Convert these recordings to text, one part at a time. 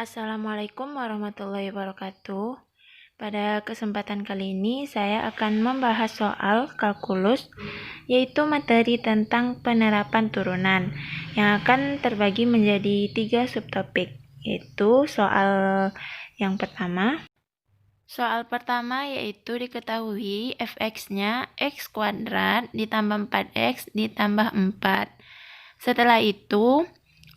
Assalamualaikum warahmatullahi wabarakatuh. Pada kesempatan kali ini saya akan membahas soal kalkulus, yaitu materi tentang penerapan turunan yang akan terbagi menjadi 3 subtopik, yaitu soal yang pertama. Soal pertama yaitu diketahui fx-nya x kuadrat ditambah 4x ditambah 4. Setelah itu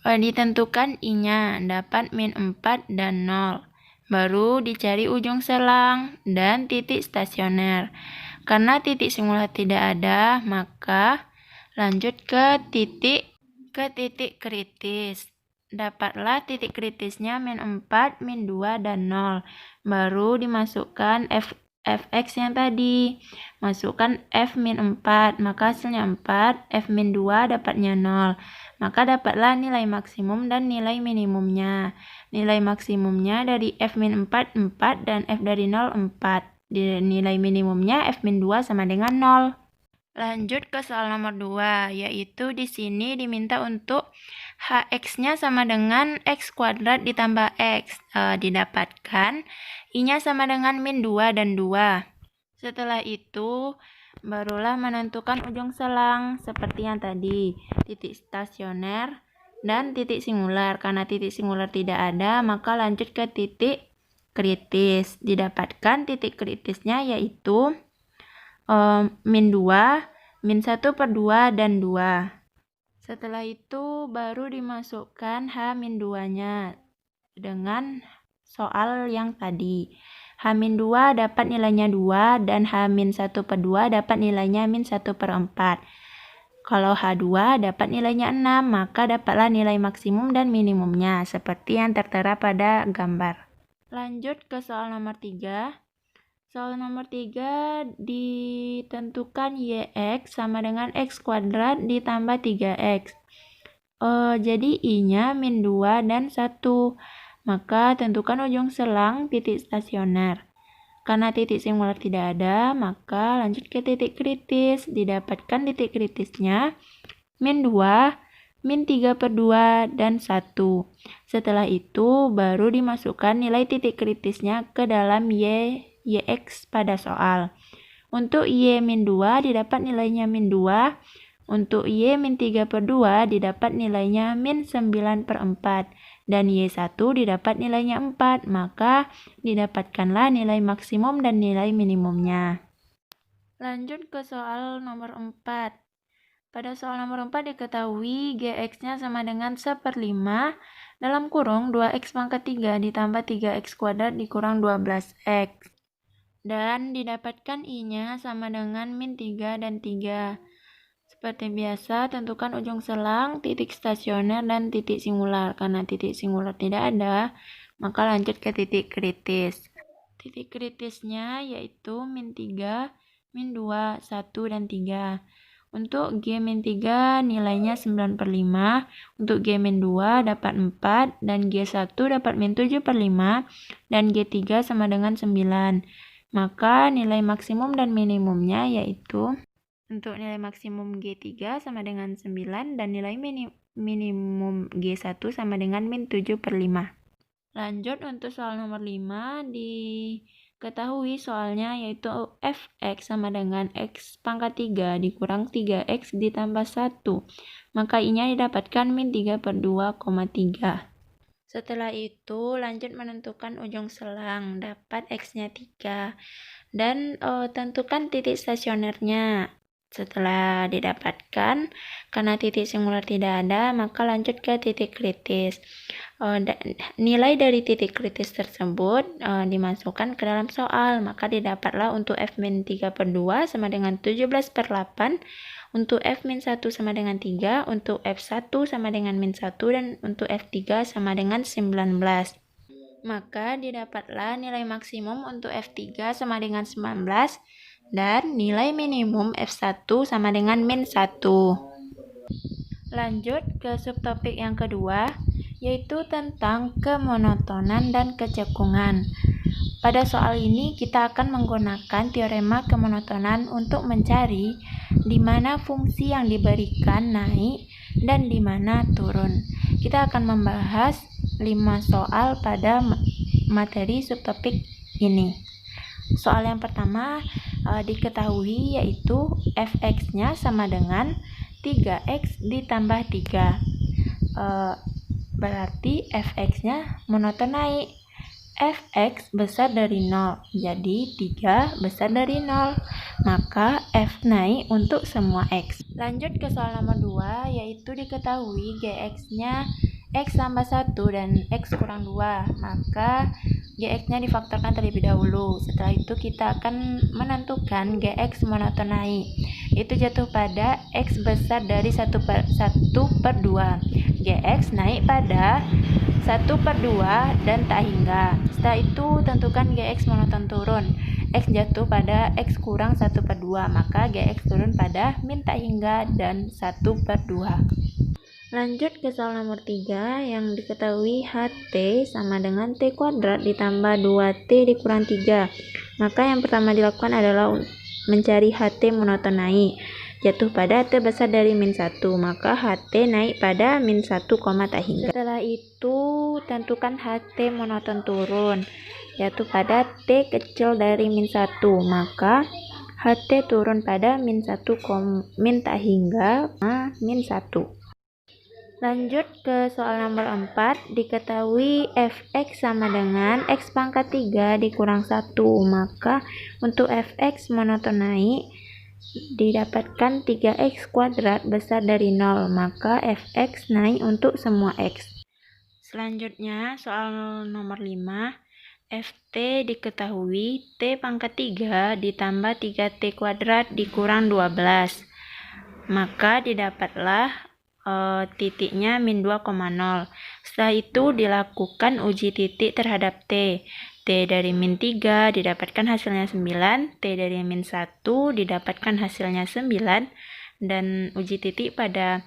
ditentukan I-nya dapat min 4 dan 0. Baru dicari ujung selang dan titik stasioner. Karena titik singular tidak ada, maka lanjut ke titik kritis. Dapatlah titik kritisnya min 4, min 2, dan 0. Baru dimasukkan fx yang tadi. Masukkan f min 4, maka hasilnya 4, f min 2 dapatnya 0. Maka dapatlah nilai maksimum dan nilai minimumnya. Nilai maksimumnya dari f min 4, 4, dan f dari 0, 4. Nilai minimumnya f min 2 sama dengan 0. Lanjut ke soal nomor 2, yaitu di sini diminta untuk hx-nya sama dengan x kuadrat ditambah x. Didapatkan I-nya sama dengan min 2 dan 2. Setelah itu barulah menentukan ujung selang seperti yang tadi, titik stasioner dan titik singular. Karena titik singular tidak ada, maka lanjut ke titik kritis. Didapatkan titik kritisnya yaitu min 2, min 1/2, dan 2. Setelah itu baru dimasukkan H-2-nya dengan soal yang tadi. H-2 dapat nilainya 2 dan H-1/2 dapat nilainya min 1/4. Kalau H2 dapat nilainya 6, maka dapatlah nilai maksimum dan minimumnya seperti yang tertera pada gambar. Lanjut ke soal nomor 3. Soal nomor 3 ditentukan YX sama dengan X kuadrat ditambah 3X. Jadi I-nya min 2 dan 1. Maka tentukan ujung selang titik stasioner. Karena titik singular tidak ada, maka lanjut ke titik kritis. Didapatkan titik kritisnya min 2, min 3/2, dan 1. Setelah itu baru dimasukkan nilai titik kritisnya ke dalam YX pada soal. Untuk Y min 2 didapat nilainya min 2. Untuk Y min 3/2 didapat nilainya min 9/4. Dan Y1 didapat nilainya 4. Maka didapatkanlah nilai maksimum dan nilai minimumnya. Lanjut ke soal nomor 4. Pada soal nomor 4 diketahui Gx-nya sama dengan 1/5 dalam kurung 2x pangkat 3 ditambah 3x kuadrat dikurang 12x. Dan didapatkan I-nya sama dengan min 3 dan 3. Seperti biasa, tentukan ujung selang, titik stasioner, dan titik singular. Karena titik singular tidak ada, maka lanjut ke titik kritis. Titik kritisnya yaitu min 3, min 2, 1, dan 3. Untuk G min 3 nilainya 9/5, untuk G min 2 dapat 4, dan G1 dapat min 7/5, dan G3 sama dengan 9. Maka nilai maksimum dan minimumnya yaitu untuk nilai maksimum G3 sama dengan 9 dan nilai minimum G1 sama dengan min 7/5. Lanjut untuk soal nomor 5 diketahui soalnya yaitu fx sama dengan x pangkat 3 dikurang 3x ditambah 1. Maka I-nya didapatkan min 3/2,3. Setelah itu lanjut menentukan ujung selang, dapat x-nya 3 dan tentukan titik stasionernya. Setelah didapatkan, karena titik singular tidak ada, maka lanjut ke titik kritis. Nilai dari titik kritis tersebut dimasukkan ke dalam soal, maka didapatlah untuk f min 3/2 sama dengan 17/8, untuk f min 1 sama dengan 3, untuk f1 sama dengan min 1, dan untuk f3 sama dengan 19. Maka didapatlah nilai maksimum untuk f3 sama dengan 19, dan nilai minimum f1 sama dengan min 1. Lanjut ke subtopik yang kedua, yaitu tentang kemonotonan dan kecekungan. Pada soal ini kita akan menggunakan teorema kemonotonan untuk mencari di mana fungsi yang diberikan naik dan di mana turun. Kita akan membahas 5 soal pada materi subtopik ini. Soal yang pertama diketahui yaitu fx-nya sama dengan 3x ditambah 3. Berarti fx-nya monoton naik. Fx besar dari 0, jadi 3 besar dari 0. Maka f naik untuk semua x. Lanjut ke soal nomor 2, yaitu diketahui gx-nya x tambah 1 dan x kurang 2. Maka gx-nya difaktorkan terlebih dahulu. Setelah itu kita akan menentukan gx monoton naik. Itu jatuh pada x besar dari 1/2. Gx naik pada 1/2 dan tak hingga. Setelah itu tentukan gx monoton turun. X jatuh pada x kurang 1/2, maka gx turun pada min tak hingga dan 1/2. Lanjut ke soal nomor 3 yang diketahui ht sama dengan t kuadrat ditambah 2t dikurang 3. Maka yang pertama dilakukan adalah mencari ht monoton naik. Jatuh pada t besar dari min 1, maka ht naik pada min 1, tak hingga. Setelah itu tentukan ht monoton turun. Jatuh pada t kecil dari min 1, maka ht turun pada min 1, min tak hingga, min 1. Lanjut ke soal nomor 4, diketahui fx sama dengan x pangkat 3 dikurang 1, maka untuk fx monoton naik didapatkan 3x kuadrat besar dari 0, maka fx naik untuk semua x. Selanjutnya soal nomor 5, ft diketahui t pangkat 3 ditambah 3t kuadrat dikurang 12, maka didapatlah titiknya min 2,0. Setelah itu dilakukan uji titik terhadap t. T dari min 3 didapatkan hasilnya 9, T dari min 1 didapatkan hasilnya 9, dan uji titik pada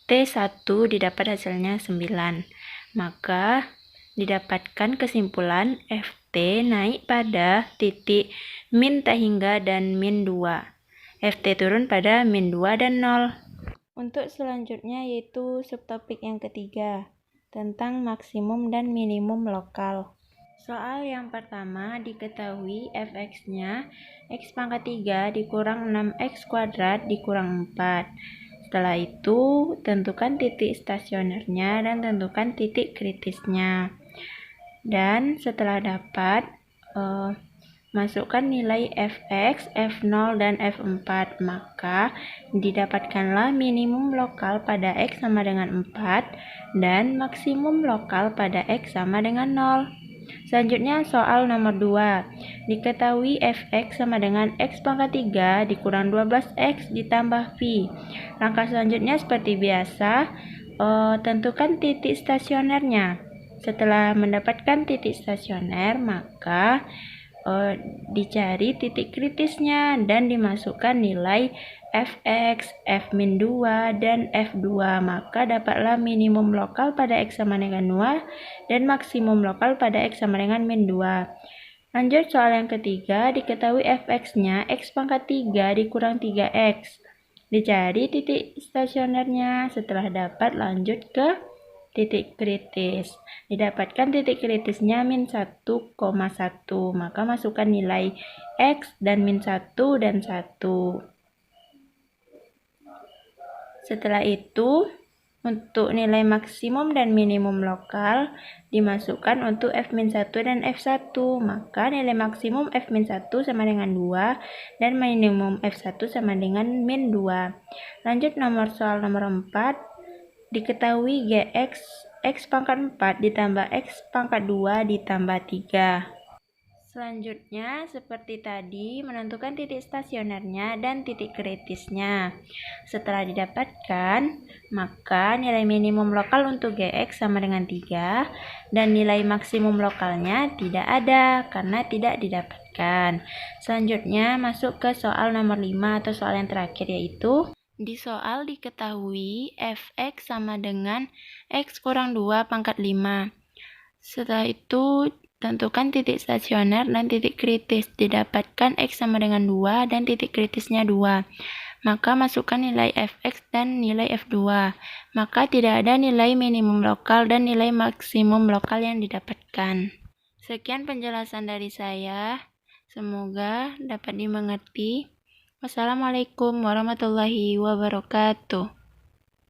T1 didapat hasilnya 9. Maka didapatkan kesimpulan FT naik pada titik min tak hingga dan min 2. FT turun pada min 2 dan 0. Untuk selanjutnya yaitu subtopik yang ketiga, tentang maksimum dan minimum lokal. Soal yang pertama diketahui fx-nya x pangkat 3 dikurang 6x kuadrat dikurang 4. Setelah itu tentukan titik stasionernya dan tentukan titik kritisnya. Dan setelah dapat, masukkan nilai fx, f0, dan f4, maka didapatkanlah minimum lokal pada x sama dengan 4 dan maksimum lokal pada x sama dengan 0. Selanjutnya soal nomor 2, diketahui fx sama dengan x pangkat 3 dikurang 12x ditambah v. Langkah selanjutnya seperti biasa, tentukan titik stasionernya. Setelah mendapatkan titik stasioner, maka dicari titik kritisnya dan dimasukkan nilai fx, f-2, dan f2, maka dapatlah minimum lokal pada x sama dengan 2 dan maksimum lokal pada x sama dengan min 2. Lanjut soal yang ketiga, diketahui fx-nya x pangkat 3 dikurang 3x. Dicari titik stasionernya. Setelah dapat, lanjut ke titik kritis. Didapatkan titik kritisnya min 1,1, maka masukkan nilai x dan min 1 dan 1. Setelah itu, untuk nilai maksimum dan minimum lokal dimasukkan untuk f-1 dan f1, maka nilai maksimum f-1 sama dengan 2 dan minimum f1 sama dengan min 2. Lanjut soal nomor 4, diketahui gx x pangkat 4 ditambah x pangkat 2 ditambah 3. Selanjutnya, seperti tadi, menentukan titik stasionernya dan titik kritisnya. Setelah didapatkan, maka nilai minimum lokal untuk gx sama dengan 3 dan nilai maksimum lokalnya tidak ada karena tidak didapatkan. Selanjutnya, masuk ke soal nomor 5 atau soal yang terakhir, yaitu di soal diketahui fx sama dengan x kurang 2 pangkat 5. Setelah itu tentukan titik stasioner dan titik kritis. Didapatkan x sama dengan 2 dan titik kritisnya 2. maka masukkan nilai fx dan nilai f2. Maka tidak ada nilai minimum lokal dan nilai maksimum lokal yang didapatkan. Sekian penjelasan dari saya. Semoga dapat dimengerti. Wassalamualaikum warahmatullahi wabarakatuh.